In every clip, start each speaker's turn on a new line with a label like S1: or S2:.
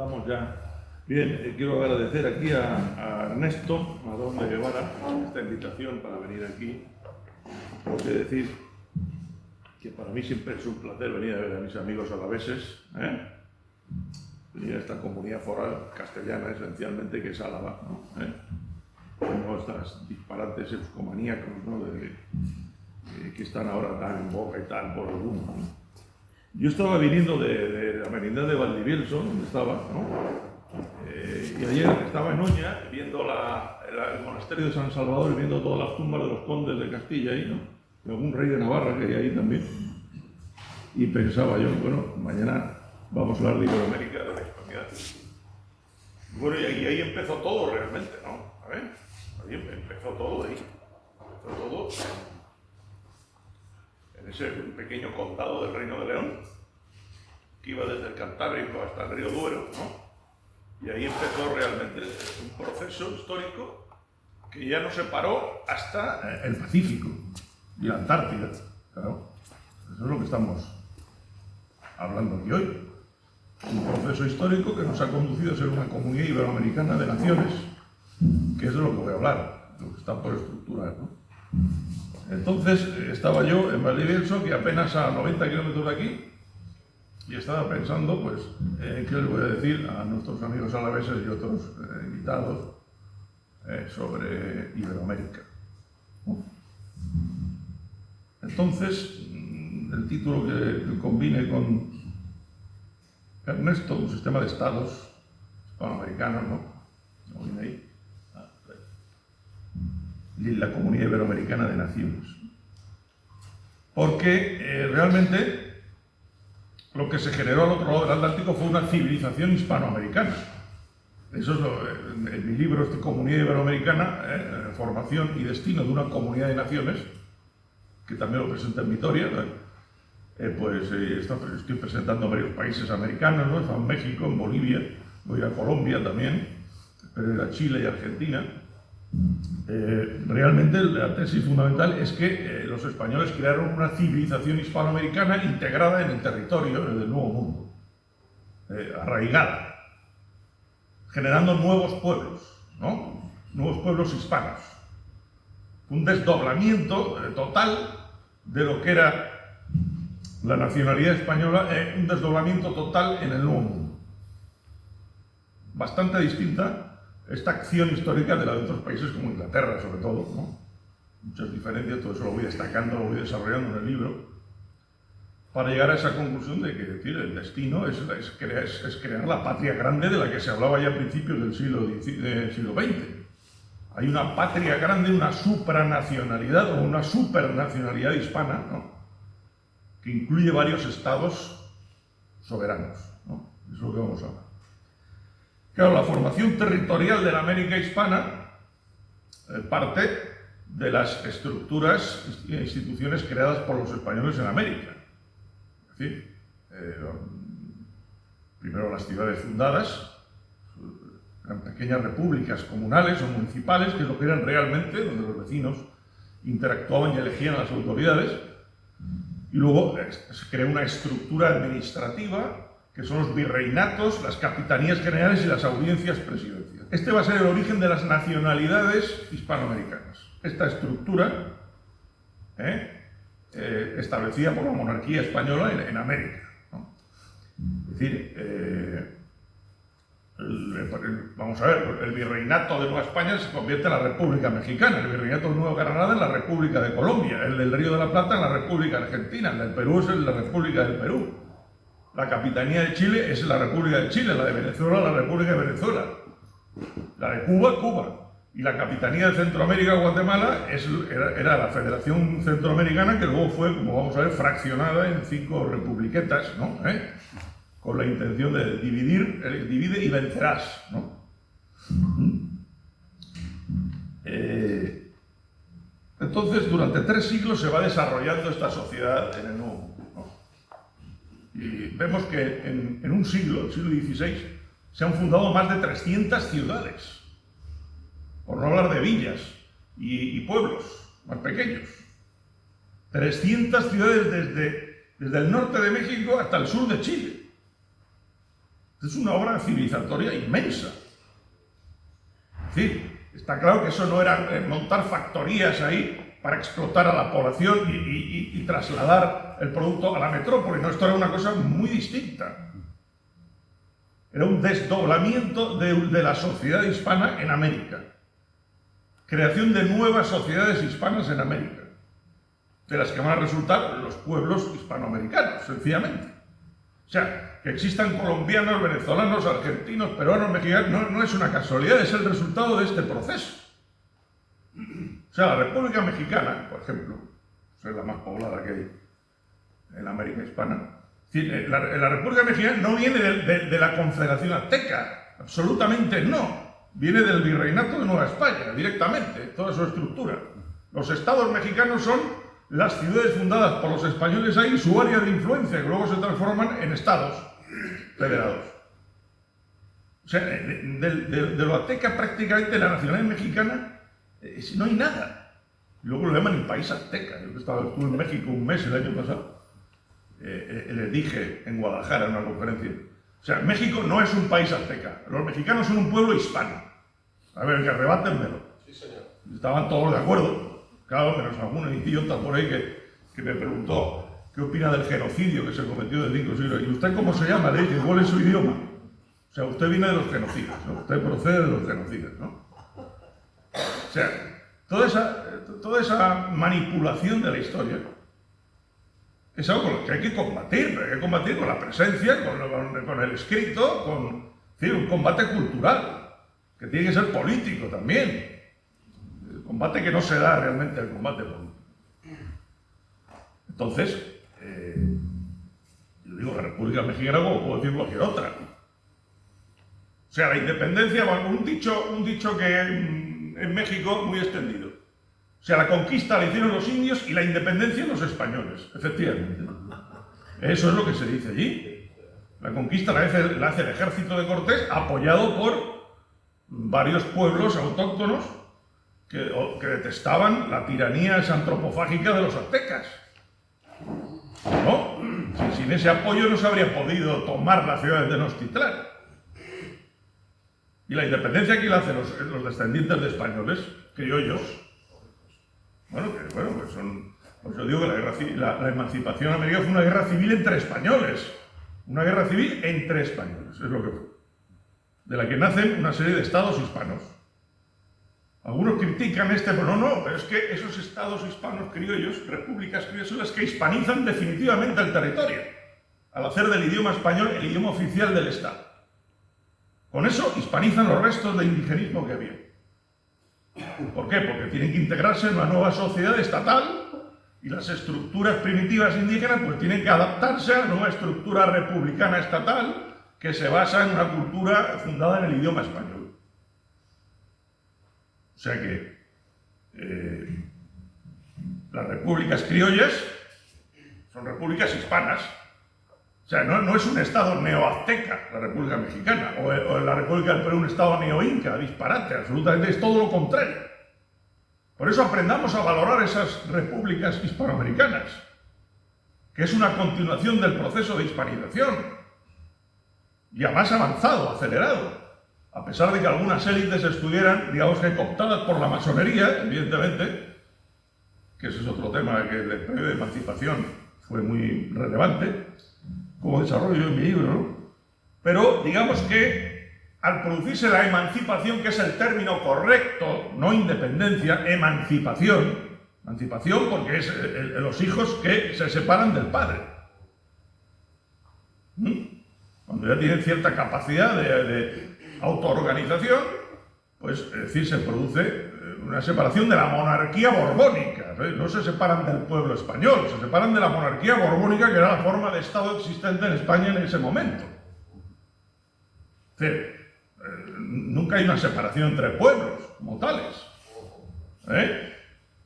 S1: Estamos ya. Bien, quiero agradecer aquí a Ernesto Madón de Guevara esta invitación para venir aquí. Tengo que decir que para mí siempre es un placer venir a ver a mis amigos alaveses, venir a esta comunidad foral castellana esencialmente, que es Álava, ¿no? Estas disparates euskomaníacos, ¿no? Que están ahora tan en boga y tal por el mundo, ¿no? Yo estaba viniendo de la merindad de Valdivielso, donde estaba, ¿no? Y ayer estaba en Oña viendo el monasterio de San Salvador y viendo todas las tumbas de los condes de Castilla ahí, ¿no? Y algún rey de Navarra que hay ahí también. Y pensaba yo, bueno, mañana vamos a hablar de Iberoamérica, de la hispanidad. Bueno, y ahí empezó todo realmente, ¿no? A ver, ahí empezó todo ahí. Empezó todo en ese pequeño condado del Reino de León, que iba desde el Cantábrico hasta el río Duero, ¿no? Y ahí empezó realmente un proceso histórico que ya no se paró hasta el Pacífico y la Antártida. Claro, eso es lo que estamos hablando aquí hoy. Un proceso histórico que nos ha conducido a ser una comunidad iberoamericana de naciones, que es de lo que voy a hablar, lo que está por estructurar, ¿no? Entonces estaba yo en Valdivielso, que apenas a 90 kilómetros de aquí, y estaba pensando, pues, qué les voy a decir a nuestros amigos alaveses y otros invitados sobre Iberoamérica, ¿no? Entonces, el título que combine con Ernesto, un sistema de estados hispanoamericanos, ¿no? ¿No viene ahí? Y la Comunidad Iberoamericana de Naciones. Porque realmente lo que se generó al otro lado del Atlántico fue una civilización hispanoamericana. Eso es en mi libro, Comunidad Iberoamericana, formación y destino de una comunidad de naciones, que también lo presenta en Vitoria, estoy presentando varios países americanos, ¿no? Está en México, en Bolivia, voy a ir a Colombia también, pero ir a Chile y Argentina. Realmente la tesis fundamental es que los españoles crearon una civilización hispanoamericana integrada en el territorio del Nuevo Mundo, arraigada, generando nuevos pueblos, ¿no? Nuevos pueblos hispanos. Un desdoblamiento total de lo que era la nacionalidad española, un desdoblamiento total en el Nuevo Mundo. Bastante distinta esta acción histórica de la de otros países como Inglaterra, sobre todo, ¿no? Muchas diferencias, todo eso lo voy destacando, lo voy desarrollando en el libro, para llegar a esa conclusión de que, decir, el destino es crear la patria grande de la que se hablaba ya a principios del siglo XX. Hay una patria grande, una supranacionalidad o una supernacionalidad hispana, ¿no? Que incluye varios estados soberanos, ¿no? Eso es lo que vamos a hablar. Claro, la formación territorial de la América hispana parte de las estructuras e instituciones creadas por los españoles en América. Es decir, primero las ciudades fundadas, eran pequeñas repúblicas comunales o municipales, que es lo que eran realmente, donde los vecinos interactuaban y elegían a las autoridades. Y luego se crea una estructura administrativa, que son los virreinatos, las capitanías generales y las audiencias presidenciales. Este va a ser el origen de las nacionalidades hispanoamericanas. Esta estructura establecida por la monarquía española en América, ¿no? Es decir, vamos a ver, el virreinato de Nueva España se convierte en la República Mexicana, el virreinato de Nueva Granada en la República de Colombia, el del Río de la Plata en la República Argentina, el del Perú es la República del Perú. La Capitanía de Chile es la República de Chile, la de Venezuela, la República de Venezuela, la de Cuba, Cuba, y la Capitanía de Centroamérica, Guatemala, era la Federación Centroamericana, que luego fue, como vamos a ver, fraccionada en 5 republiquetas, ¿no? Con la intención de divide y vencerás, ¿no? Entonces, durante 3 siglos se va desarrollando esta sociedad en el Nuevo Mundo, ¿no? Y vemos que en un siglo, el siglo XVI, se han fundado más de 300 ciudades, por no hablar de villas y pueblos más pequeños. 300 ciudades desde el norte de México hasta el sur de Chile. Es una obra civilizatoria inmensa. Es decir, está claro que eso no era montar factorías ahí para explotar a la población y trasladar el producto a la metrópoli. No, esto era una cosa muy distinta. Era un desdoblamiento de la sociedad hispana en América. Creación de nuevas sociedades hispanas en América, de las que van a resultar los pueblos hispanoamericanos, sencillamente. O sea, que existan colombianos, venezolanos, argentinos, peruanos, mexicanos, no es una casualidad, es el resultado de este proceso. O sea, la República Mexicana, por ejemplo, es la más poblada que hay en América hispana. La República Mexicana no viene de la Confederación Azteca, absolutamente no. Viene del Virreinato de Nueva España, directamente, toda su estructura. Los estados mexicanos son las ciudades fundadas por los españoles ahí, su área de influencia, que luego se transforman en estados federados. O sea, de lo azteca prácticamente la nacionalidad mexicana no hay nada. Luego lo llaman el país azteca. Yo estuve en México un mes el año pasado. Les dije en Guadalajara en una conferencia. O sea, México no es un país azteca. Los mexicanos son un pueblo hispano. A ver, que arrebátenmelo.
S2: Sí, señor.
S1: Estaban todos de acuerdo. Claro, menos algún idiota por ahí que me preguntó qué opina del genocidio que se cometió desde 5 siglos. ¿Y usted cómo se llama? Le dije, ¿cuál es su idioma? O sea, usted viene de los genocidas, ¿no? Usted procede de los genocidas, ¿no? O sea, toda esa manipulación de la historia es algo que hay que combatir, pero hay que combatir con la presencia, con el escrito, con un combate cultural, que tiene que ser político también. El combate que no se da realmente el combate político. Entonces, yo digo, la República Mexicana, como puedo decir cualquier otra. O sea, la independencia, un dicho que en México muy extendido. O sea, la conquista la hicieron los indios y la independencia los españoles, efectivamente. Eso es lo que se dice allí. La conquista la hace el ejército de Cortés, apoyado por varios pueblos autóctonos que detestaban la tiranía esa antropofágica de los aztecas. ¿No? Sin ese apoyo no se habría podido tomar la ciudad de Tenochtitlán. Y la independencia aquí la hacen los descendientes de españoles, criollos. Bueno, pues son. Pues yo digo que la emancipación americana fue una guerra civil entre españoles. Una guerra civil entre españoles, es lo que fue. De la que nacen una serie de estados hispanos. Algunos critican pero pero es que esos estados hispanos criollos, repúblicas criollas, son las que hispanizan definitivamente el territorio, al hacer del idioma español el idioma oficial del Estado. Con eso hispanizan los restos de indigenismo que había. ¿Por qué? Porque tienen que integrarse en una nueva sociedad estatal y las estructuras primitivas indígenas pues tienen que adaptarse a la nueva estructura republicana estatal que se basa en una cultura fundada en el idioma español. O sea que las repúblicas criollas son repúblicas hispanas. O sea, no es un estado neoazteca, la República Mexicana, o la República del Perú un estado neoinca, disparate, absolutamente es todo lo contrario. Por eso aprendamos a valorar esas repúblicas hispanoamericanas, que es una continuación del proceso de hispanización, ya más avanzado, acelerado, a pesar de que algunas élites estuvieran, digamos que cooptadas por la masonería, evidentemente, que ese es otro tema que el periodo de emancipación fue muy relevante, como desarrollo en mi libro, ¿no? Pero digamos que al producirse la emancipación, que es el término correcto, no independencia, emancipación porque es los hijos que se separan del padre. Cuando ya tienen cierta capacidad de autoorganización, pues es decir, se produce una separación de la monarquía borbónica. No se separan del pueblo español, se separan de la monarquía borbónica, que era la forma de Estado existente en España en ese momento. Es decir, nunca hay una separación entre pueblos como tales.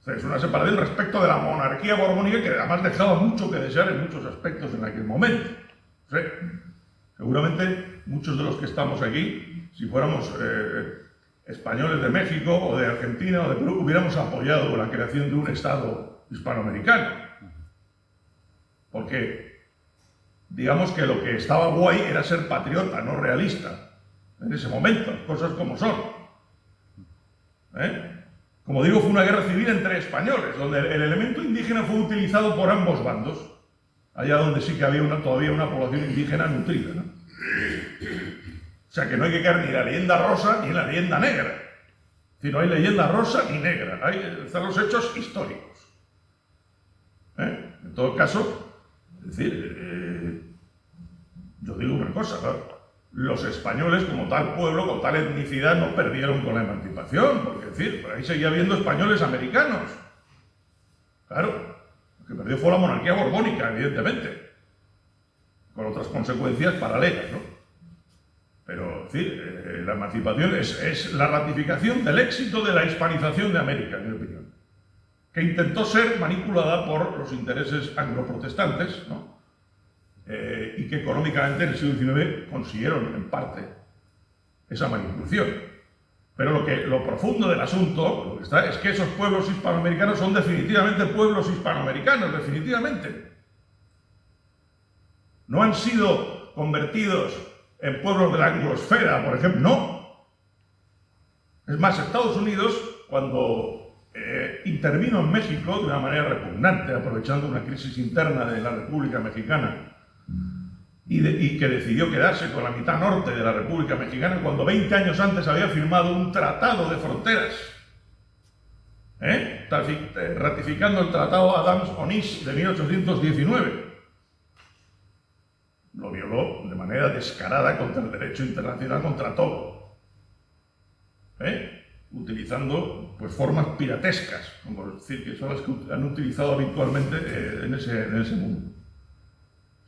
S1: Es una separación respecto de la monarquía borbónica, que además dejaba mucho que desear en muchos aspectos en aquel momento. Seguramente muchos de los que estamos aquí, si fuéramos españoles de México o de Argentina o de Perú, hubiéramos apoyado la creación de un Estado hispanoamericano. Porque digamos que lo que estaba guay era ser patriota, no realista. En ese momento, cosas como son. Como digo, fue una guerra civil entre españoles, donde el elemento indígena fue utilizado por ambos bandos, allá donde sí que había todavía una población indígena nutrida, ¿no? O sea que no hay que caer ni en la leyenda rosa ni en la leyenda negra. Si no hay leyenda rosa ni negra, están los hechos históricos. En todo caso, es decir, yo digo una cosa, ¿no? Los españoles, como tal pueblo, con tal etnicidad, no perdieron con la emancipación, porque, es decir, por ahí seguía habiendo españoles americanos. Claro, lo que perdió fue la monarquía borbónica, evidentemente, con otras consecuencias paralelas, ¿no? Pero, es decir, la emancipación es la ratificación del éxito de la hispanización de América, en mi opinión, que intentó ser manipulada por los intereses angloprotestantes, ¿no? Y que económicamente en el siglo XIX consiguieron, en parte, esa manipulación. Pero lo profundo del asunto es que esos pueblos hispanoamericanos son definitivamente pueblos hispanoamericanos, definitivamente. No han sido convertidos en pueblos de la anglosfera, por ejemplo, no. Es más, Estados Unidos, cuando intervino en México de una manera repugnante, aprovechando una crisis interna de la República Mexicana, y que decidió quedarse con la mitad norte de la República Mexicana, cuando 20 años antes había firmado un tratado de fronteras, ratificando el tratado Adams-Onís de 1819. Lo violó de manera descarada contra el derecho internacional, contra todo, utilizando pues formas piratescas, como decir, que son las que han utilizado habitualmente en ese mundo.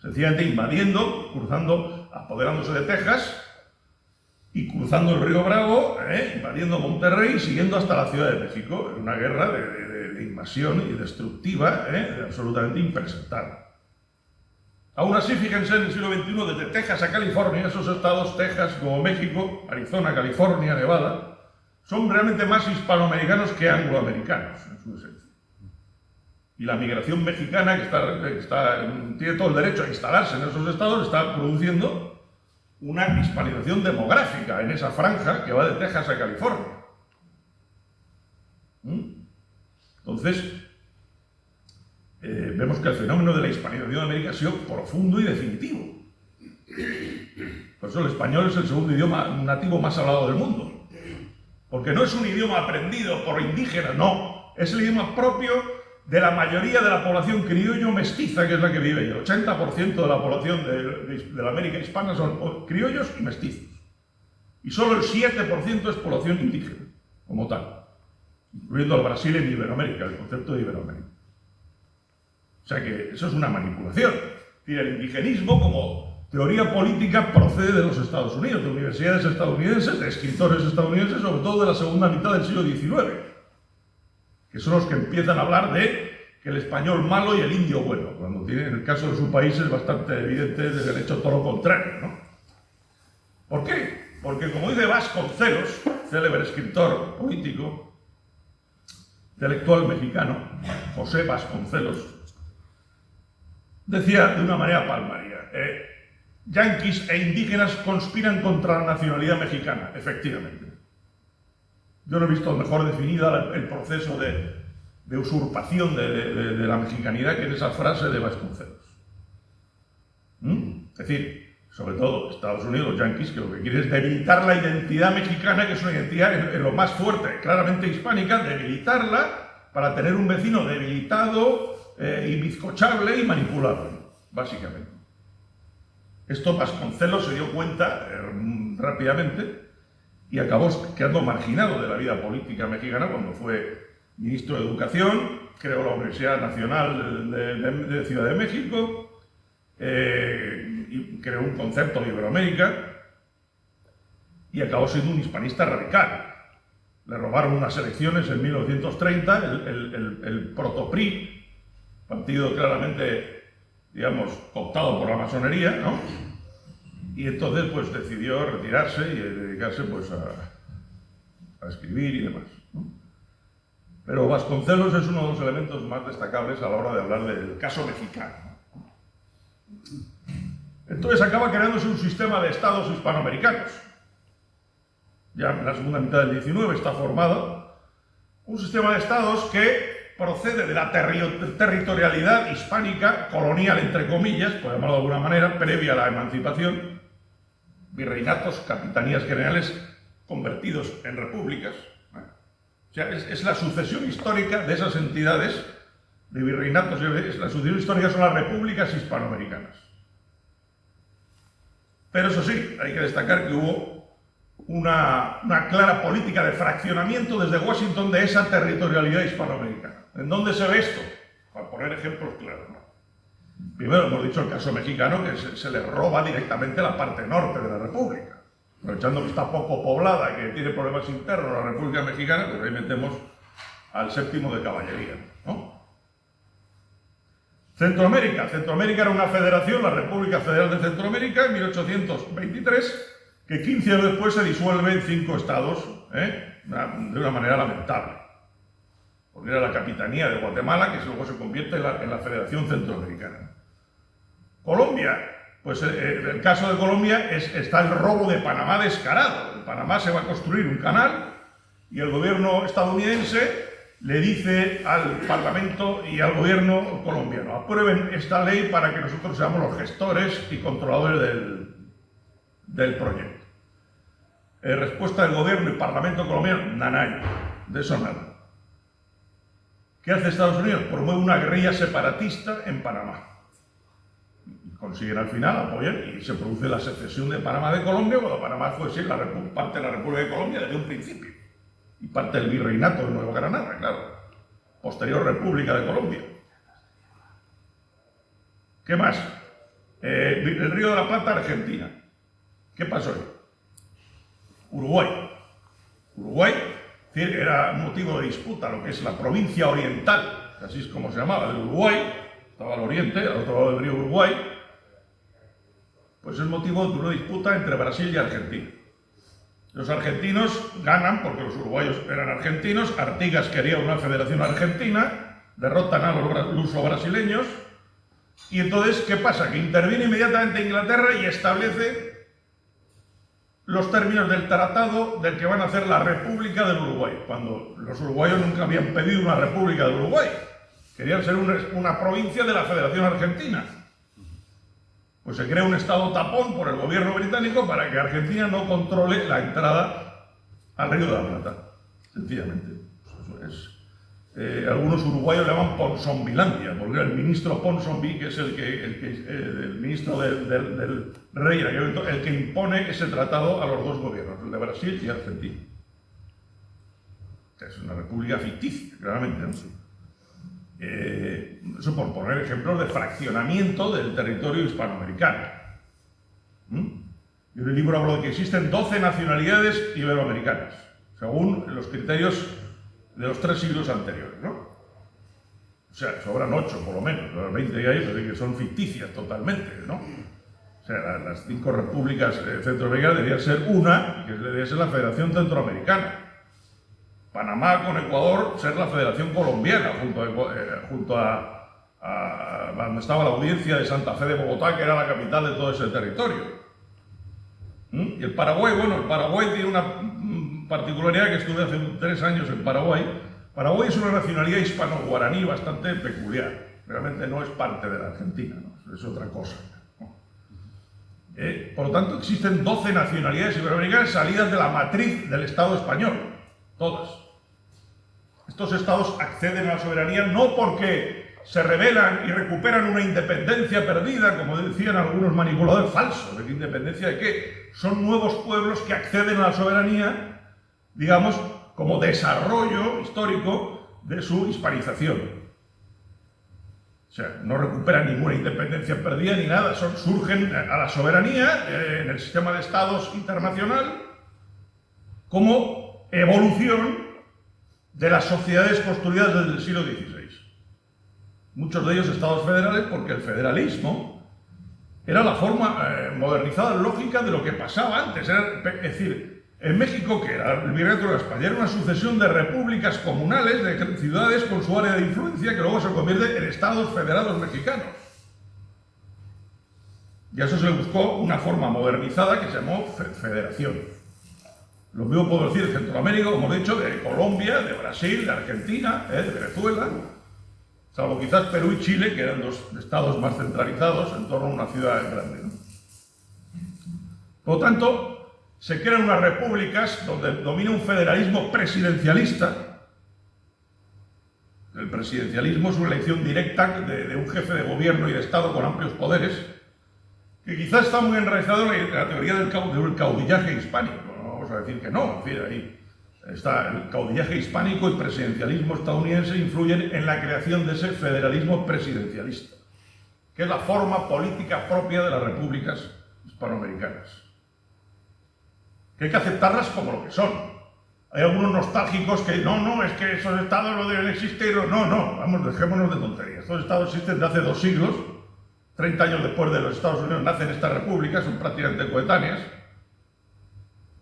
S1: Sencillamente invadiendo, cruzando, apoderándose de Texas y cruzando el río Bravo, invadiendo Monterrey y siguiendo hasta la Ciudad de México, en una guerra de invasión y destructiva, absolutamente impresentable. Aún así, fíjense, en el siglo XXI, desde Texas a California, esos estados, Texas como México, Arizona, California, Nevada, son realmente más hispanoamericanos que angloamericanos, en su esencia. Y la migración mexicana, que tiene todo el derecho a instalarse en esos estados, está produciendo una hispanización demográfica en esa franja que va de Texas a California. Entonces, vemos que el fenómeno de la hispanización de América ha sido profundo y definitivo. Por eso el español es el segundo idioma nativo más hablado del mundo. Porque no es un idioma aprendido por indígenas, no. Es el idioma propio de la mayoría de la población criollo mestiza, que es la que vive ahí. El 80% de la población de la América hispana son criollos y mestizos. Y solo el 7% es población indígena, como tal. Incluyendo al Brasil en Iberoamérica, el concepto de Iberoamérica. O sea que eso es una manipulación. Es decir, el indigenismo como teoría política procede de los Estados Unidos, de universidades estadounidenses, de escritores estadounidenses, sobre todo de la segunda mitad del siglo XIX, que son los que empiezan a hablar de que el español malo y el indio bueno, cuando en el caso de su país es bastante evidente desde el hecho todo lo contrario, ¿no? ¿Por qué? Porque como dice Vasconcelos, célebre escritor político, intelectual mexicano, José Vasconcelos, decía de una manera palmaria, yanquis e indígenas conspiran contra la nacionalidad mexicana, efectivamente. Yo no he visto mejor definida el proceso de usurpación de la mexicanidad que en esa frase de Vasconcelos. Es decir, sobre todo Estados Unidos, los yanquis, que lo que quieren es debilitar la identidad mexicana, que es una identidad en lo más fuerte, claramente hispánica, debilitarla para tener un vecino debilitado, bizcochable y manipulable, básicamente. Esto Vasconcelos se dio cuenta rápidamente y acabó quedando marginado de la vida política mexicana cuando fue ministro de Educación, creó la Universidad Nacional de Ciudad de México, y creó un concepto de Iberoamérica y acabó siendo un hispanista radical. Le robaron unas elecciones en 1930, el Proto-PRI, partido claramente, digamos, cooptado por la masonería, ¿no? Y entonces pues decidió retirarse y dedicarse pues a escribir y demás, ¿no? Pero Vasconcelos es uno de los elementos más destacables a la hora de hablar del caso mexicano. Entonces acaba creándose un sistema de estados hispanoamericanos. Ya en la segunda mitad del 19 está formado un sistema de estados que procede de la territorialidad hispánica, colonial entre comillas, por llamarlo de alguna manera, previa a la emancipación, virreinatos, capitanías generales convertidos en repúblicas. O sea, es la sucesión histórica de esas entidades de virreinatos, la sucesión histórica son las repúblicas hispanoamericanas. Pero eso sí, hay que destacar que hubo una clara política de fraccionamiento desde Washington de esa territorialidad hispanoamericana. ¿En dónde se ve esto? Para poner ejemplos claros, ¿no? Primero hemos dicho el caso mexicano, que se le roba directamente la parte norte de la República. Aprovechando que está poco poblada, que tiene problemas internos la República Mexicana, pues ahí metemos al séptimo de caballería, ¿no? Centroamérica. Centroamérica era una federación, la República Federal de Centroamérica, en 1823, que 15 años después se disuelve en 5 estados, de una manera lamentable. Porque era la capitanía de Guatemala, que luego se convierte en la Federación Centroamericana. Colombia, pues en el caso de Colombia está el robo de Panamá descarado. En Panamá se va a construir un canal y el gobierno estadounidense le dice al Parlamento y al gobierno colombiano: aprueben esta ley para que nosotros seamos los gestores y controladores del proyecto. Respuesta del gobierno y Parlamento colombiano: nanay, de eso nada. ¿Qué hace Estados Unidos? Promueve una guerrilla separatista en Panamá. Consiguen al final apoyar y se produce la secesión de Panamá de Colombia, cuando Panamá fue parte de la República de Colombia desde un principio. Y parte del virreinato de Nueva Granada, claro. Posterior República de Colombia. ¿Qué más? El Río de la Plata, Argentina. ¿Qué pasó ahí? Uruguay. Uruguay era motivo de disputa, lo que es la provincia oriental, así es como se llamaba, del Uruguay, estaba al oriente, al otro lado del río Uruguay, pues es motivo de una disputa entre Brasil y Argentina. Los argentinos ganan porque los uruguayos eran argentinos, Artigas quería una federación argentina, derrotan a los luso-brasileños, y entonces, ¿qué pasa? Que interviene inmediatamente Inglaterra y establece los términos del tratado del que van a hacer la República del Uruguay, cuando los uruguayos nunca habían pedido una República del Uruguay, querían ser una provincia de la Federación Argentina. Pues se crea un estado tapón por el gobierno británico para que Argentina no controle la entrada al Río de la Plata, sencillamente. Algunos uruguayos le llaman Ponsonbilandia, porque el ministro Ponsonby, que es el ministro del rey, el que impone ese tratado a los dos gobiernos, el de Brasil y Argentina. Es una república ficticia, claramente, ¿no? Eso por poner ejemplos de fraccionamiento del territorio hispanoamericano. Yo en el libro hablo de que existen 12 nacionalidades iberoamericanas, según los criterios de los 3 siglos anteriores, ¿no? O sea, sobran 8 por lo menos, las 20 que hay, pero que son ficticias totalmente, ¿no? O sea, las 5 repúblicas centroamericanas deberían ser una, que debería ser la Federación Centroamericana. Panamá con Ecuador ser la Federación Colombiana, junto a donde estaba la audiencia de Santa Fe de Bogotá, que era la capital de todo ese territorio. Y el Paraguay, bueno, el Paraguay tiene una particularidad, que estuve hace 3 años en Paraguay. Paraguay es una nacionalidad hispano-guaraní bastante peculiar. Realmente no es parte de la Argentina, ¿no? Es otra cosa, ¿no? Por lo tanto, existen 12 nacionalidades iberoamericanas salidas de la matriz del Estado español. Todas. Estos estados acceden a la soberanía no porque se rebelan y recuperan una independencia perdida, como decían algunos manipuladores falsos. ¿De qué independencia de qué? Son nuevos pueblos que acceden a la soberanía, digamos, como desarrollo histórico de su hispanización. O sea, no recuperan ninguna independencia perdida ni nada, surgen a la soberanía en el sistema de estados internacional como evolución de las sociedades construidas desde el siglo XVI. Muchos de ellos estados federales, porque el federalismo era la forma modernizada, lógica de lo que pasaba antes. Es decir, en México, que era el virreinato de España, era una sucesión de repúblicas comunales, de ciudades con su área de influencia, que luego se convierte en estados federados mexicanos. Y a eso se le buscó una forma modernizada que se llamó federación. Lo mismo puedo decir de Centroamérica, como he dicho, de Colombia, de Brasil, de Argentina, de Venezuela, salvo quizás Perú y Chile, que eran los estados más centralizados en torno a una ciudad grande, ¿no? Por lo tanto, se crean unas repúblicas donde domina un federalismo presidencialista. El presidencialismo es una elección directa de un jefe de gobierno y de Estado con amplios poderes, que quizás está muy enraizado en la teoría del caudillaje hispánico. No vamos a decir que no, en fin, ahí está el caudillaje hispánico y presidencialismo estadounidense influyen en la creación de ese federalismo presidencialista, que es la forma política propia de las repúblicas hispanoamericanas, que hay que aceptarlas como lo que son. Hay algunos nostálgicos que no, es que esos estados no deben existir, no, vamos, dejémonos de tonterías. Estos estados existen desde hace 2 siglos, 30 años después de los Estados Unidos nacen estas repúblicas, son prácticamente coetáneas,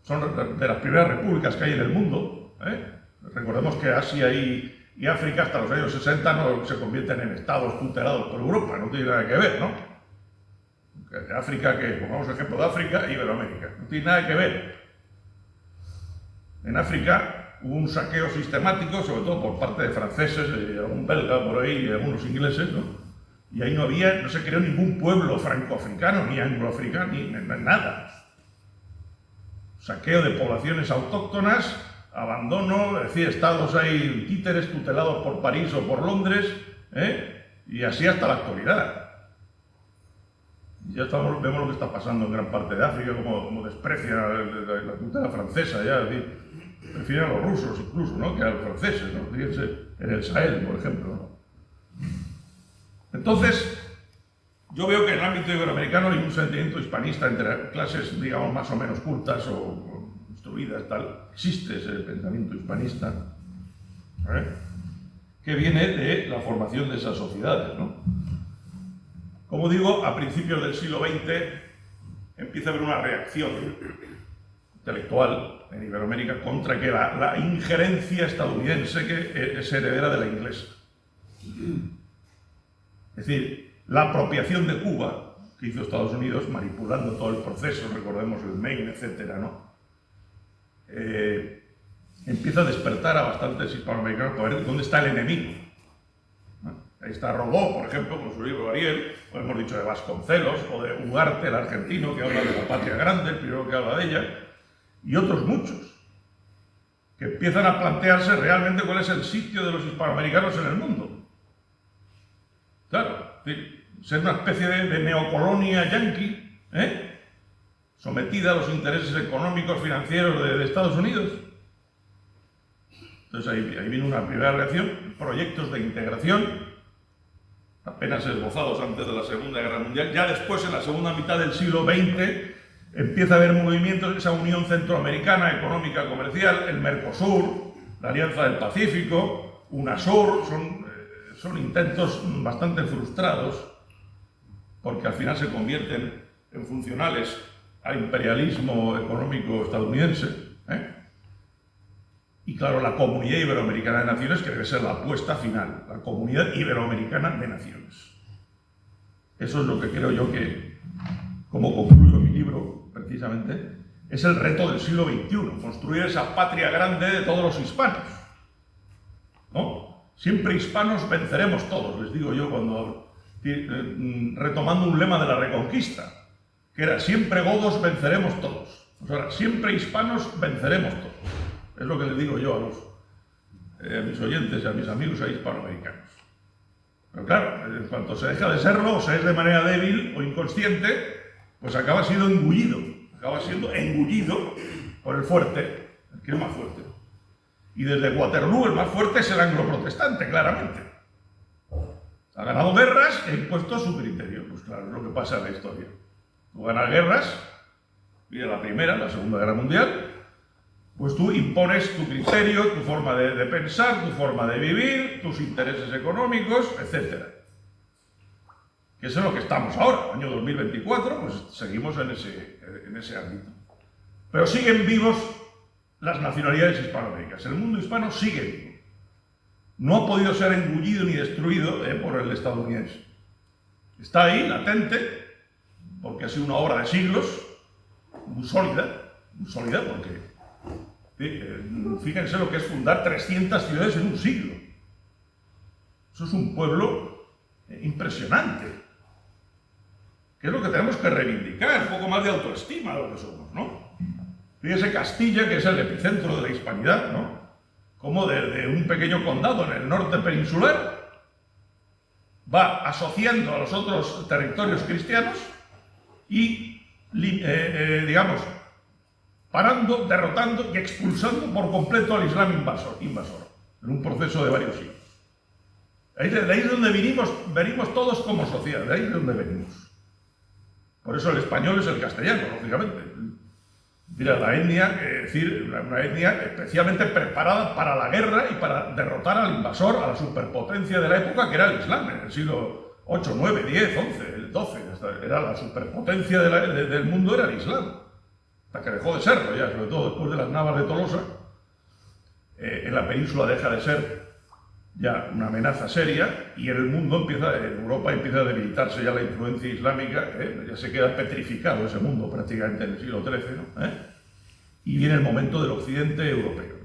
S1: son de las primeras repúblicas que hay en el mundo, ¿eh? Recordemos que Asia y África hasta los años 60 no se convierten en estados tutelados por Europa, no tiene nada que ver, ¿no? África, que pongamos el ejemplo de África e Iberoamérica, no tiene nada que ver. En África hubo un saqueo sistemático, sobre todo por parte de franceses, algún belga por ahí y algunos ingleses, ¿no? Y ahí no se creó ningún pueblo francoafricano, ni angloafricano, ni nada. Saqueo de poblaciones autóctonas, abandono, es decir, estados ahí títeres tutelados por París o por Londres, y así hasta la actualidad. Ya vemos lo que está pasando en gran parte de África, como desprecia la tutela francesa, ya, es decir, prefieren a los rusos incluso, ¿no?, que a los franceses, ¿no? Fíjense en el Sahel, por ejemplo, ¿no? Entonces, yo veo que en el ámbito iberoamericano hay un sentimiento hispanista entre clases, digamos, más o menos cultas o instruidas, tal. Existe ese pensamiento hispanista, que viene de la formación de esas sociedades, ¿no? Como digo, a principios del siglo XX empieza a haber una reacción intelectual en Iberoamérica contra que la injerencia estadounidense que es heredera de la inglesa. Es decir, la apropiación de Cuba que hizo Estados Unidos, manipulando todo el proceso, recordemos el Maine, etcétera, ¿no? Empieza a despertar a bastantes hispanoamericanos para ver dónde está el enemigo. Ahí está Rodó, por ejemplo, con su libro Ariel, o hemos dicho de Vasconcelos, o de Ugarte, el argentino, que habla de la patria grande, el primero que habla de ella, y otros muchos, que empiezan a plantearse realmente cuál es el sitio de los hispanoamericanos en el mundo. Claro, ser una especie de neocolonia yanqui, sometida a los intereses económicos, financieros de Estados Unidos. Entonces ahí viene una primera reacción, proyectos de integración, apenas esbozados antes de la Segunda Guerra Mundial. Ya después, en la segunda mitad del siglo XX, empieza a haber movimientos, esa Unión Centroamericana Económica Comercial, el Mercosur, la Alianza del Pacífico, UNASUR, son intentos bastante frustrados, porque al final se convierten en funcionales al imperialismo económico estadounidense, Y claro, la Comunidad Iberoamericana de Naciones, que debe ser la apuesta final, la Comunidad Iberoamericana de Naciones. Eso es lo que creo yo que, como concluyo mi libro, precisamente, es el reto del siglo XXI, construir esa patria grande de todos los hispanos, ¿no? Siempre hispanos venceremos todos, les digo yo cuando hablo, retomando un lema de la Reconquista, que era siempre godos venceremos todos. O sea, siempre hispanos venceremos todos. Es lo que les digo yo a mis oyentes y a mis amigos hispanoamericanos. Pero claro, en cuanto se deja de serlo, o se es de manera débil o inconsciente, pues acaba siendo engullido por el fuerte, el que es más fuerte. Y desde Waterloo el más fuerte es el anglo-protestante, claramente. Ha ganado guerras e ha impuesto su criterio. Pues claro, es lo que pasa en la historia. Tú ganas guerras, mira la Primera, la Segunda Guerra Mundial, pues tú impones tu criterio, tu forma de pensar, tu forma de vivir, tus intereses económicos, etc. Que eso es lo que estamos ahora, año 2024, pues seguimos en ese ámbito. Pero siguen vivos las nacionalidades hispanoamericanas. El mundo hispano sigue vivo. No ha podido ser engullido ni destruido por el estadounidense. Está ahí, latente, porque ha sido una obra de siglos, muy sólida porque, fíjense lo que es fundar 300 ciudades en un siglo. Eso es un pueblo impresionante. Que es lo que tenemos que reivindicar, un poco más de autoestima de lo que somos, ¿no? Fíjese Castilla, que es el epicentro de la hispanidad, ¿no? Como de un pequeño condado en el norte peninsular va asociando a los otros territorios cristianos y, digamos, parando, derrotando y expulsando por completo al Islam invasor en un proceso de varios siglos. De ahí es donde venimos todos como sociedad, de ahí es donde venimos. Por eso el español es el castellano, lógicamente. Mira, la etnia, es decir, una etnia especialmente preparada para la guerra y para derrotar al invasor, a la superpotencia de la época, que era el Islam, en el siglo 8, 9, 10, 11, el 12. Era la superpotencia del mundo, era el Islam. Hasta que dejó de serlo ya, sobre todo después de las navas de Tolosa. En la península deja de ser ya una amenaza seria y en el mundo en Europa empieza a debilitarse ya la influencia islámica, ya se queda petrificado ese mundo prácticamente en el siglo XIII, ¿no? Y viene el momento del occidente europeo.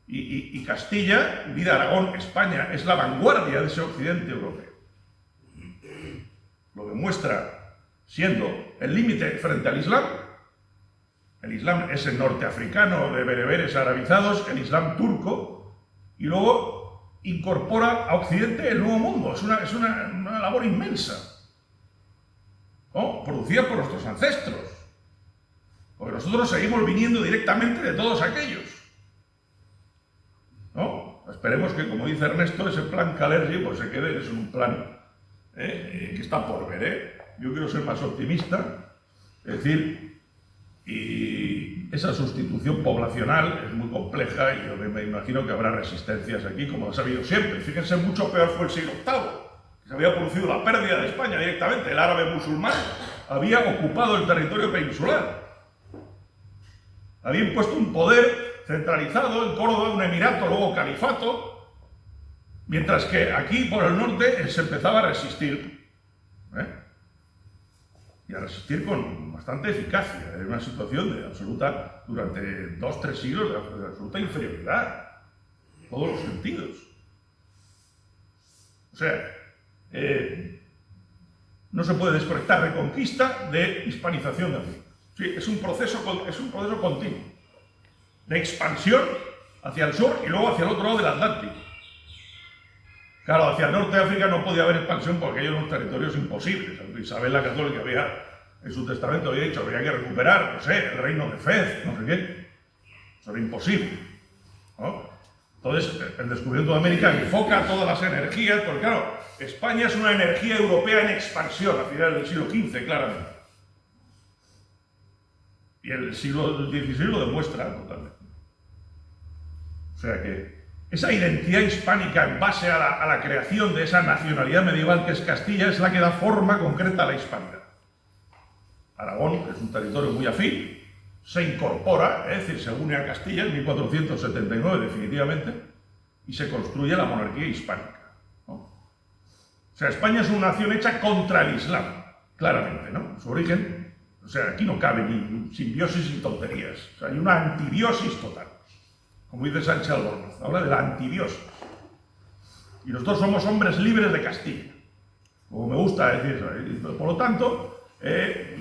S1: Y Castilla, unida a Aragón, España, es la vanguardia de ese occidente europeo. Lo demuestra siendo el límite frente al Islam. El Islam es el norteafricano de bereberes arabizados, el Islam turco, y luego incorpora a Occidente el Nuevo Mundo. Es una labor inmensa, ¿no? Producida por nuestros ancestros. Porque nosotros seguimos viniendo directamente de todos aquellos, ¿no? Esperemos que, como dice Ernesto, ese plan Kalergi pues se quede en un plan que está por ver, Yo quiero ser más optimista, es decir, y esa sustitución poblacional es muy compleja y yo me imagino que habrá resistencias aquí, como las ha habido siempre. Fíjense, mucho peor fue el siglo VIII, que se había producido la pérdida de España directamente. El árabe musulmán había ocupado el territorio peninsular. Había impuesto un poder centralizado en Córdoba, un emirato, luego califato, mientras que aquí, por el norte, se empezaba a resistir. Y a resistir con bastante eficacia. Era una situación de absoluta, durante 2 o 3 siglos, de absoluta inferioridad, en todos los sentidos. O sea, no se puede desconectar Reconquista de hispanización de África. Sí, es un proceso continuo, de expansión hacia el sur y luego hacia el otro lado del Atlántico. Claro, hacia el norte de África no podía haber expansión porque aquellos eran territorios imposibles. Isabel la Católica en su testamento había dicho que había que recuperar, no sé, el reino de Fez, no sé qué. Eso era imposible, ¿no? Entonces, el descubrimiento de América enfoca todas las energías, porque claro, España es una energía europea en expansión a finales del siglo XV, claramente. Y el siglo XVI lo demuestra totalmente. O sea que esa identidad hispánica en base a la creación de esa nacionalidad medieval que es Castilla es la que da forma concreta a la hispanidad. Aragón, que es un territorio muy afín, se incorpora, es decir, se une a Castilla en 1479 definitivamente, y se construye la monarquía hispánica, ¿no? O sea, España es una nación hecha contra el Islam, claramente, ¿no? Su origen, o sea, aquí no cabe ni simbiosis ni tonterías, o sea, hay una antibiosis total. Como dice Sánchez Albornoz, habla de la antibiosis. Y nosotros somos hombres libres de Castilla, como me gusta decir eso. Por lo tanto,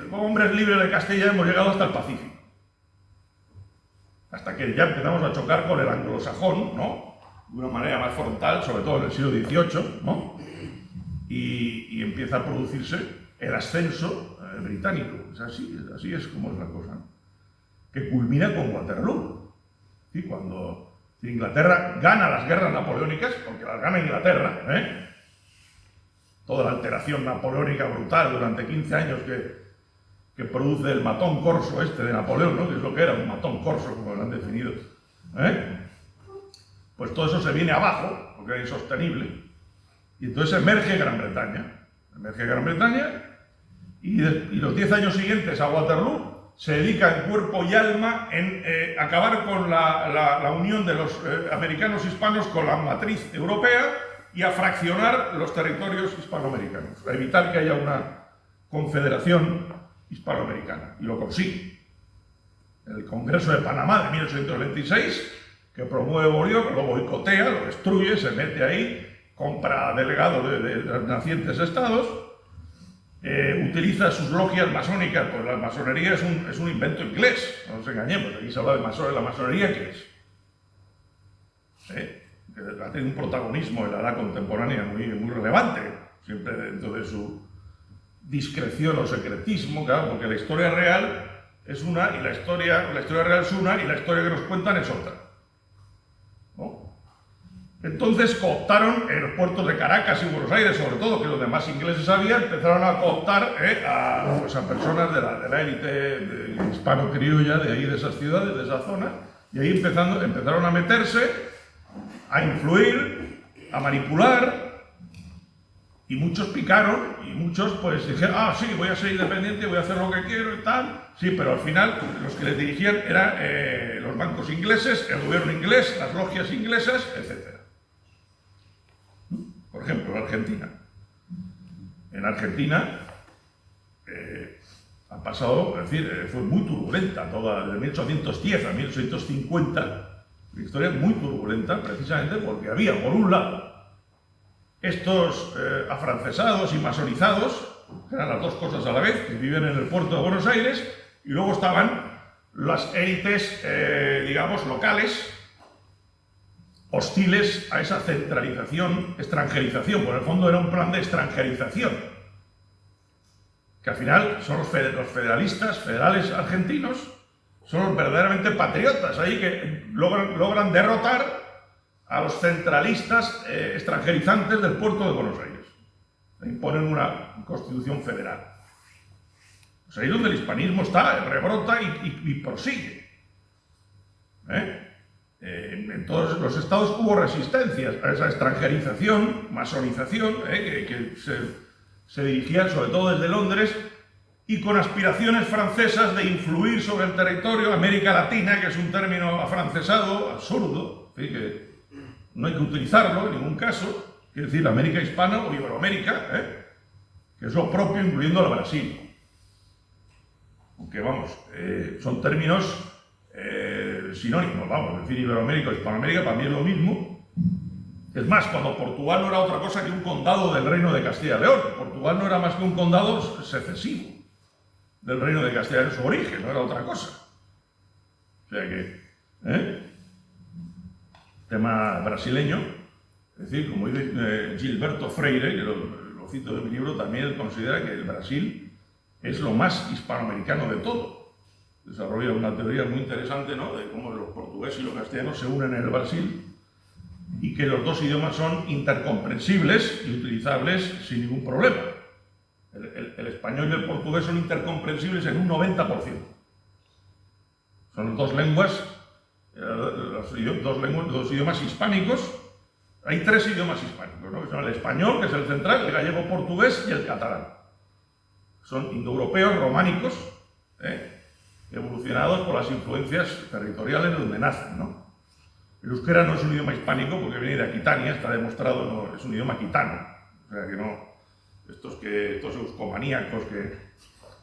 S1: como hombres libres de Castilla hemos llegado hasta el Pacífico. Hasta que ya empezamos a chocar con el anglosajón, ¿no? De una manera más frontal, sobre todo en el siglo XVIII, ¿no? Y empieza a producirse el ascenso británico. Así es como es la cosa, ¿no? Que culmina con Waterloo. ¿Sí? Cuando Inglaterra gana las guerras napoleónicas, porque las gana Inglaterra, toda la alteración napoleónica brutal durante 15 años que produce el matón corso de Napoleón, ¿no? Que es lo que era un matón corso, como lo han definido, pues todo eso se viene abajo, porque era insostenible, y entonces emerge Gran Bretaña, y los 10 años siguientes a Waterloo se dedica en cuerpo y alma en acabar con la unión de los americanos hispanos con la matriz europea y a fraccionar los territorios hispanoamericanos, a evitar que haya confederación hispanoamericana, y lo consigue. El Congreso de Panamá de 1826, que promueve Bolívar, lo boicotea, lo destruye, se mete ahí, compra delegados de los nacientes estados, utiliza sus logias masónicas, pues la masonería es un invento inglés, no nos engañemos, aquí se habla de la masonería, ¿qué es? Que ha tenido un protagonismo en la edad contemporánea muy relevante, siempre dentro de su discreción o secretismo, claro, porque la historia real es una, y la historia real es una, y la historia que nos cuentan es otra, ¿no? Entonces cooptaron en los puertos de Caracas y Buenos Aires, sobre todo, que es donde más ingleses había, empezaron a cooptar a personas de la élite hispano-criolla de ahí, de esas ciudades, de esa zona, y ahí empezaron a meterse, a influir, a manipular, y muchos picaron, y muchos pues dijeron, ah, sí, voy a ser independiente, voy a hacer lo que quiero y tal. Sí, pero al final los que les dirigían eran los bancos ingleses, el gobierno inglés, las logias inglesas, etc. Por ejemplo, Argentina. En Argentina ha pasado, es decir, fue muy turbulenta toda, desde 1810 a 1850, una historia muy turbulenta, precisamente porque había, por un lado, estos afrancesados y masonizados, que eran las dos cosas a la vez, que vivían en el puerto de Buenos Aires, y luego estaban las élites, digamos, locales, hostiles a esa centralización, extranjerización. Por el fondo era un plan de extranjerización, que al final son los federalistas, federales argentinos, son los verdaderamente patriotas, ahí que logran derrotar a los centralistas extranjerizantes del puerto de Buenos Aires. Imponen una constitución federal. Pues ahí es donde el hispanismo está, rebrota y prosigue. En todos los estados hubo resistencias a esa extranjerización, masonización, que se dirigía sobre todo desde Londres, y con aspiraciones francesas de influir sobre el territorio, América Latina, que es un término afrancesado, absurdo, que no hay que utilizarlo en ningún caso, quiere decir América Hispana o Iberoamérica, que es lo propio, incluyendo el Brasil. Aunque vamos, son términos sinónimos, vamos, es decir, Iberoamérica o Hispanoamérica para mí es lo mismo. Es más, cuando Portugal no era otra cosa que un condado del Reino de Castilla y León, Portugal no era más que un condado secesivo del Reino de Castilla y León en su origen, no era otra cosa. O sea que, tema brasileño, es decir, como dice Gilberto Freire, que lo cito en mi libro, también él considera que el Brasil es lo más hispanoamericano de todo. Desarrolla una teoría muy interesante, ¿no?, de cómo los portugueses y los castellanos se unen en el Brasil y que los dos idiomas son intercomprensibles y utilizables sin ningún problema. El español y el portugués son intercomprensibles en un 90%. Son dos lenguas, dos idiomas hispánicos. Hay tres idiomas hispánicos, ¿no?, que son el español, que es el central, el gallego-portugués y el catalán. Son indoeuropeos, románicos, evolucionados por las influencias territoriales de donde nacen, ¿no? El euskera no es un idioma hispánico porque viene de Aquitania, está demostrado, no, es un idioma aquitano. O sea que no, estos euskomaníacos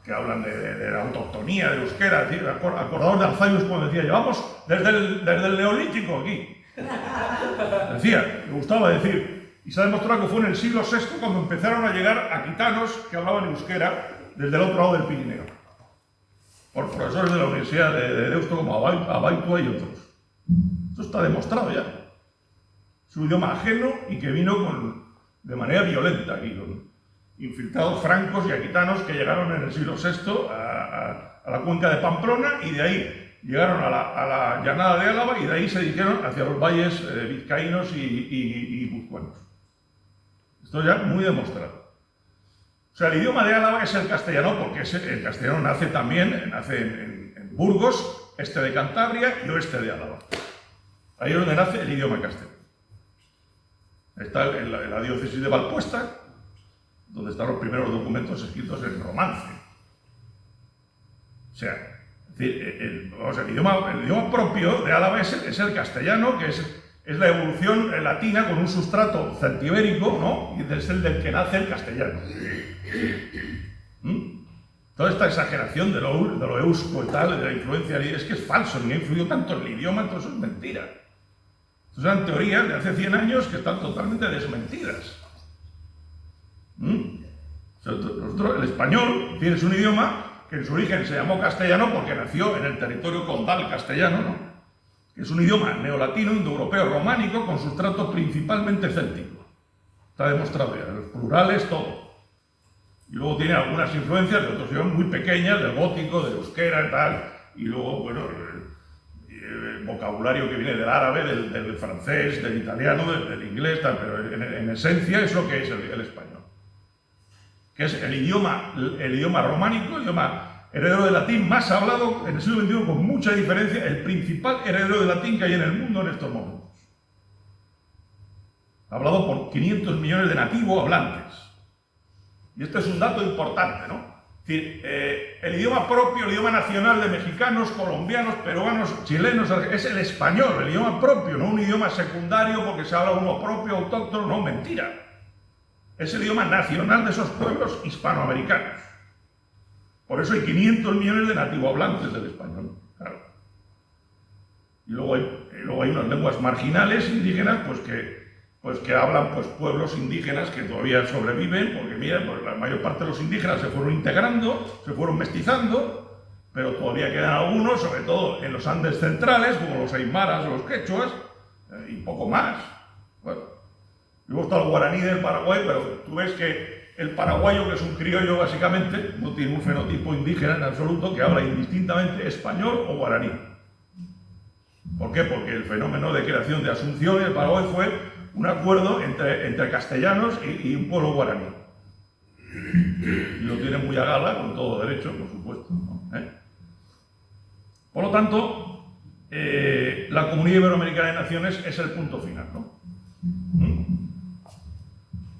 S1: que hablan de la autoctonía del euskera, acordados de Alzheimer cuando decía, llevamos desde el neolítico aquí. Decía, me gustaba decir, y se ha demostrado que fue en el siglo VI cuando empezaron a llegar aquitanos que hablaban euskera desde el otro lado del Pirineo, por profesores de la Universidad de Deusto como Abaitua y otros. Esto está demostrado ya. Es un idioma ajeno y que vino de manera violenta aquí, con infiltrados francos y aquitanos que llegaron en el siglo VI a la cuenca de Pamplona, y de ahí llegaron a la llanada de Álava, y de ahí se dirigieron hacia los valles vizcaínos y guipuzcoanos. Esto ya muy demostrado. O sea, el idioma de Álava es el castellano, porque el castellano nace en Burgos, este de Cantabria y oeste de Álava. Ahí es donde nace el idioma castellano. Está en la diócesis de Valpuesta, donde están los primeros documentos escritos en romance. O sea, es decir, el idioma propio de Álava es el castellano, que es la evolución latina con un sustrato celtibérico, ¿no?, y es el del que nace el castellano. Toda esta exageración de lo eusco y tal, de la influencia, es que es falso, ni ha influido tanto en el idioma, todo eso es mentira. Esas eran teorías de hace 100 años que están totalmente desmentidas. El español es un idioma que en su origen se llamó castellano porque nació en el territorio condal castellano, ¿no? Que es un idioma neolatino, indoeuropeo, románico, con sustrato principalmente céltico. Está demostrado ya, los plurales, todo. Y luego tiene algunas influencias de otros idiomas muy pequeñas, del gótico, del euskera y tal, y luego, bueno, el vocabulario que viene del árabe, del francés, del italiano, del inglés, tal, pero en esencia es lo que es el español. Que es el idioma románico, el idioma heredero del latín más hablado en el siglo XXI con mucha diferencia, el principal heredero del latín que hay en el mundo en estos momentos. Hablado por 500 millones de nativos hablantes. Y este es un dato importante, ¿no? Es decir, el idioma propio, el idioma nacional de mexicanos, colombianos, peruanos, chilenos, es el español, el idioma propio, no un idioma secundario porque se habla uno propio, autóctono, no, mentira. Es el idioma nacional de esos pueblos hispanoamericanos. Por eso hay 500 millones de nativos hablantes del español, claro. Y luego hay unas lenguas marginales indígenas, pues que hablan pueblos indígenas que todavía sobreviven, porque mira, pues la mayor parte de los indígenas se fueron integrando, se fueron mestizando, pero todavía quedan algunos, sobre todo en los Andes centrales, como los aymaras o los quechuas, y poco más. Bueno. Luego está el guaraní del Paraguay, pero tú ves que el paraguayo, que es un criollo básicamente, no tiene un fenotipo indígena en absoluto, que habla indistintamente español o guaraní. ¿Por qué? Porque el fenómeno de creación de Asunción y el Paraguay fue un acuerdo entre castellanos y un pueblo guaraní. Y lo tienen muy a gala, con todo derecho, por supuesto, ¿no? Por lo tanto, la Comunidad Iberoamericana de Naciones es el punto final, ¿no?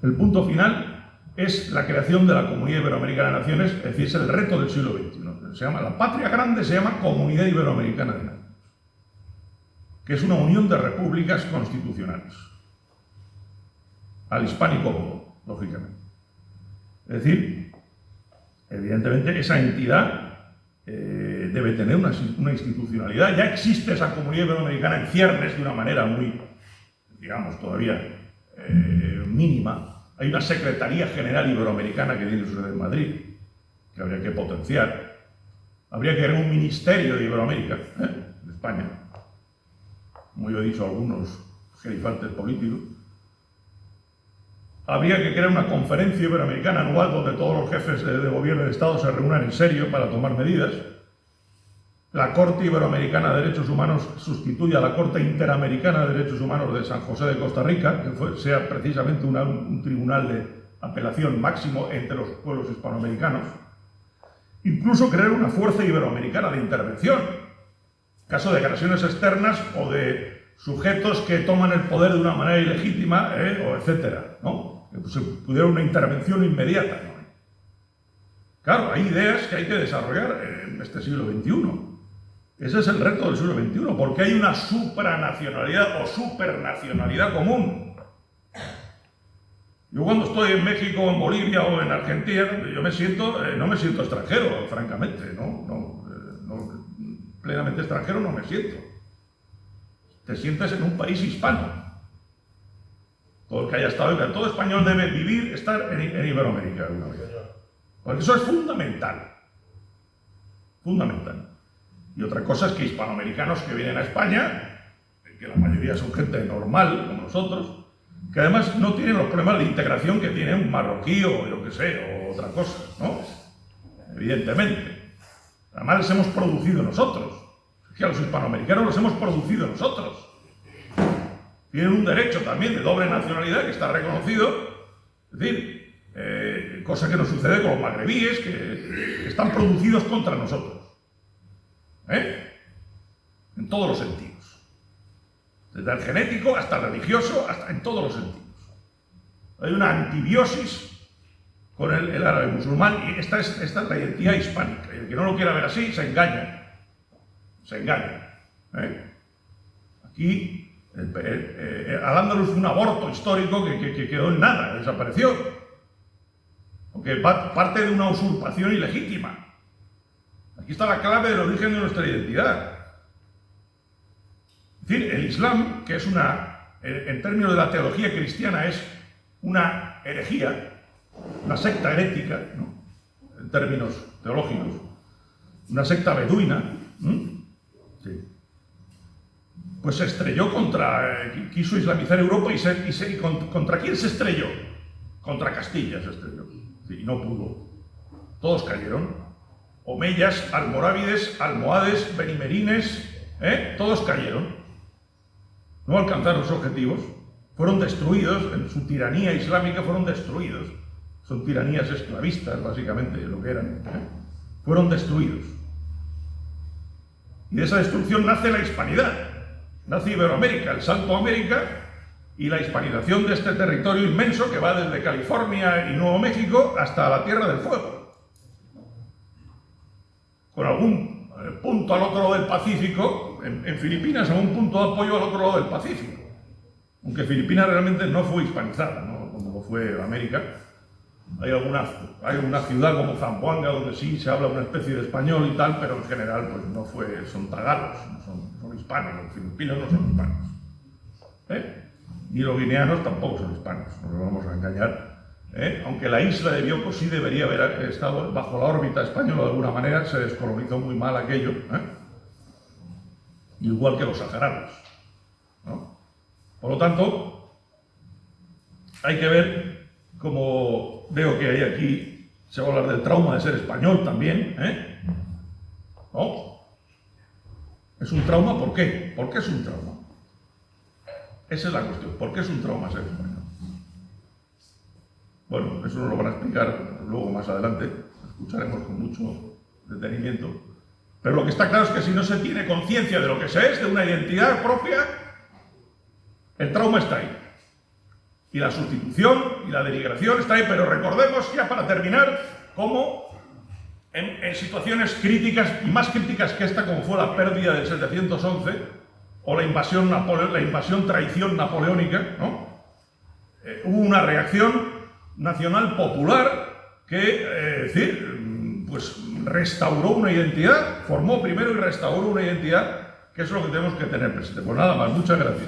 S1: El punto final es la creación de la Comunidad Iberoamericana de Naciones, es decir, es el reto del siglo XXI. Se llama, la patria grande se llama Comunidad Iberoamericana de Naciones, que es una unión de repúblicas constitucionales, al hispánico modo, lógicamente. Es decir, evidentemente esa entidad debe tener una institucionalidad. Ya existe esa Comunidad Iberoamericana en ciernes de una manera muy, digamos, todavía mínima. Hay una Secretaría General Iberoamericana que tiene su sede en Madrid, que habría que potenciar. Habría que crear un ministerio de Iberoamérica, de España. Como yo he dicho a algunos gerifantes políticos. Habría que crear una conferencia iberoamericana anual donde todos los jefes de gobierno y de Estado se reúnan en serio para tomar medidas. La Corte Iberoamericana de Derechos Humanos sustituye a la Corte Interamericana de Derechos Humanos de San José de Costa Rica, que sea precisamente un tribunal de apelación máximo entre los pueblos hispanoamericanos. Incluso crear una fuerza iberoamericana de intervención, en caso de agresiones externas o de sujetos que toman el poder de una manera ilegítima, o etcétera, ¿no? Que se pudiera una intervención inmediata, ¿no? Claro, hay ideas que hay que desarrollar en este siglo XXI. Ese es el reto del siglo XXI, porque hay una supranacionalidad o supernacionalidad común. Yo cuando estoy en México, en Bolivia o en Argentina, yo no me siento extranjero, francamente, plenamente extranjero no me siento. Te sientes en un país hispano. Todo el que haya estado, todo español debe estar en Iberoamérica alguna vez. Porque eso es fundamental. Fundamental. Y otra cosa es que hispanoamericanos que vienen a España, que la mayoría son gente normal, como nosotros, que además no tienen los problemas de integración que tiene un marroquí o yo qué sé, o otra cosa, ¿no? Evidentemente. Además les hemos producido nosotros. Es que a los hispanoamericanos los hemos producido nosotros. Tienen un derecho también de doble nacionalidad que está reconocido. Es decir, cosa que nos sucede con los magrebíes, que están producidos contra nosotros. En todos los sentidos. Desde el genético hasta el religioso, hasta en todos los sentidos. Hay una antibiosis con el árabe musulmán y esta es la identidad hispánica. Y el que no lo quiera ver así se engaña. Se engaña. Aquí Al-Ándalus fue un aborto histórico que quedó en nada, desapareció. Aunque parte de una usurpación ilegítima. Aquí está la clave del origen de nuestra identidad. Es decir, el Islam, que es en términos de la teología cristiana, es una herejía, una secta herética, ¿no? En términos teológicos, una secta beduina, sí. Pues se estrelló quiso islamizar Europa y ¿contra quién se estrelló? Contra Castilla se estrelló, sí, y no pudo. Todos cayeron. Omeyas, almorávides, almohades, benimerines, todos cayeron. No alcanzaron sus objetivos, fueron destruidos, en su tiranía islámica fueron destruidos. Son tiranías esclavistas, básicamente, lo que eran. Fueron destruidos. Y de esa destrucción nace la hispanidad, nace Iberoamérica, el Salto a América y la hispanización de este territorio inmenso que va desde California y Nuevo México hasta la Tierra del Fuego. Con algún punto al otro lado del Pacífico, en Filipinas, algún punto de apoyo al otro lado del Pacífico. Aunque Filipinas realmente no fue hispanizada, ¿no? Como lo fue América. Hay una ciudad como Zamboanga donde sí se habla una especie de español y tal, pero en general pues no son tagalos, son hispanos. Los filipinos no son hispanos. Ni los guineanos tampoco son hispanos, no nos vamos a engañar. Aunque la isla de Bioko sí debería haber estado bajo la órbita española de alguna manera, se descolonizó muy mal aquello, igual que los saharanos, ¿no? Por lo tanto, hay que ver, como veo que hay aquí, se va a hablar del trauma de ser español también, ¿no? ¿Es un trauma? ¿Por qué? ¿Por qué es un trauma? Esa es la cuestión. ¿Por qué es un trauma ser español? Bueno, eso nos lo van a explicar luego más adelante, lo escucharemos con mucho detenimiento. Pero lo que está claro es que si no se tiene conciencia de lo que se es, de una identidad propia, el trauma está ahí. Y la sustitución y la denigración está ahí, pero recordemos ya para terminar cómo en situaciones críticas, y más críticas que esta, como fue la pérdida del 711, o la invasión traición napoleónica, ¿no? Hubo una reacción nacional popular que, pues restauró una identidad, formó primero y restauró una identidad, que es lo que tenemos que tener presente. Pues nada más, muchas gracias.